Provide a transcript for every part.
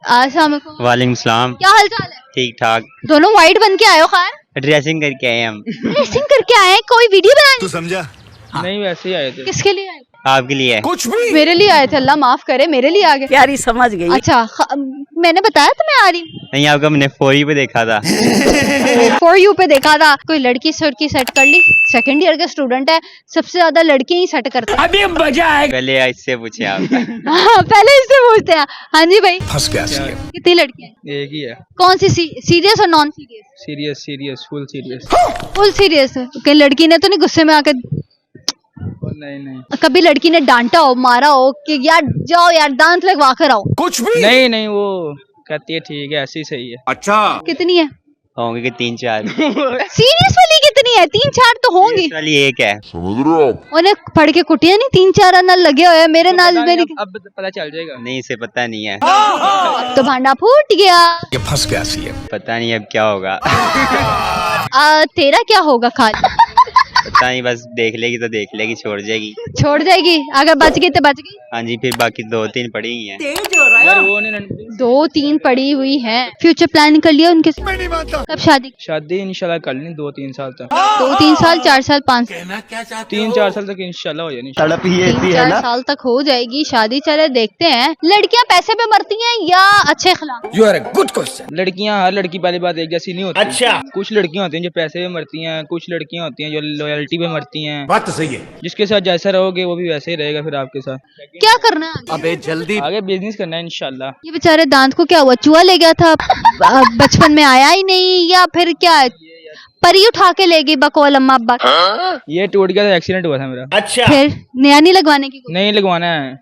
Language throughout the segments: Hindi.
अस्सलाम वालेकुम। वालेकुम सलाम। क्या हाल चाल है? ठीक ठाक। दोनों व्हाइट बन के आए हो खान? ड्रेसिंग करके आए हम। ड्रेसिंग करके आए हैं, कोई वीडियो बनानी? तू समझा? नहीं वैसे ही आए थे। किसके लिए आए? आपके लिए। कुछ भी मेरे लिए आए थे, अल्लाह माफ करे, मेरे लिए आ गए। प्यारी समझ गई। अच्छा, मैंने बताया तो मैं आ रही हूँ। नहीं, आपका मैंने फोरी पे देखा था। फॉर यू पे देखा था। कोई लड़की सड़की सेट कर ली। सेकंड ईयर का स्टूडेंट है, सबसे ज्यादा लड़के ही सेट करते हैं। अभी मजा आएगा। पहले इससे पूछे आप। हाँ, पहले इससे पूछते हैं। हाँ जी भाई, फंस गया सी कितनी लड़कियां हैं? एक ही है। कौन सी सीरियस और non serious? Serious serious full serious. Full serious है। कहीं लड़की ने तो नहीं गुस्से में आकर, नहीं नहीं कभी लड़की ने डांटा हो, मारा हो कि यार जाओ यार दांत लगवा कर आओ? कुछ भी नहीं नहीं, वो कहती है ठीक है ऐसे ही सही है। अच्छा कितनी है? होंगे कि 3-4। सीरियस वाली कितनी है? 3-4 तो होंगी। इस वाली एक है। उन्हें पढ़ के कुटिया नहीं, 3-4 नल लगे हुए हैं मेरे नाल मेरी। अब पता चल जाएगा। नहीं, इसे पता नहीं है। अब तो भांडा फूट गया। ये फंस गया सी पता नहीं अब क्या होगा। तेरा क्या होगा खाली? पता नहीं, बस देख लेगी तो देख लेगी, छोड़ जाएगी। छोड़ जाएगी, अगर बच गई तो बच गई। हाँ जी, फिर बाकी 2-3 पड़ी ही हैं। यार वो नहीं 2-3 पड़ी हुई हैं। फ्यूचर प्लानिंग कर लिया उनके साथ? नहीं मानता। कब शादी? शादी इंशाल्लाह कर लेनी 2-3 साल तक। 2-3 साल, 4 साल, 5 साल? 3-4 साल तक इंशाल्लाह हो जानी। 3-4 साल तक हो जाएगी शादी। चले देखते हैं। लड़कियां पैसे पे मरती हैं या अच्छे अखलाक? You are a good question. लड़कियां, हर लड़की पहली बात एक जैसी नहीं होती। अच्छा, कुछ लड़कियां होती हैं जो पैसे पे मरती हैं, कुछ लड़कियां होती हैं जो लॉयल्टी पे मरती हैं। बात तो सही है। जिसके साथ जैसा रहोगे वो भी वैसे ही रहेगा फिर आपके साथ। क्या करना है आगे? अबे जल्दी आगे बिजनेस करना है इंशाल्लाह। ये बेचारे दांत को क्या हुआ? चूहा ले गया था, बचपन में आया ही नहीं, या फिर क्या है? परी उठा के ले गई बकौल अम्मा अब्बा की? ये टूट गया था, एक्सीडेंट हुआ था मेरा। फिर नया नहीं लगवाने की? नहीं लगवाना है,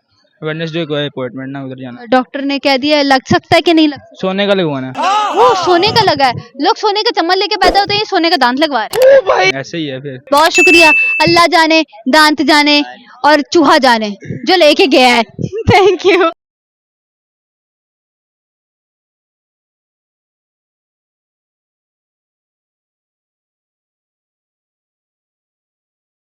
वेडनेसडे को है अपॉइंटमेंट ना, उधर जाना। डॉक्टर ने कह दिया लग सकता है कि नहीं लग सकता? सोने का लगवाना है। वो सोने का लगा है। लोग सोने का चम्मच लेके पैदा होते हैं, ये सोने का दांत लगवा रहे हैं। ऐसे ही है फिर। बहुत शुक्रिया, अल्लाह जाने, दांत जाने और चूहा जाने जो लेके गया है। Thank you.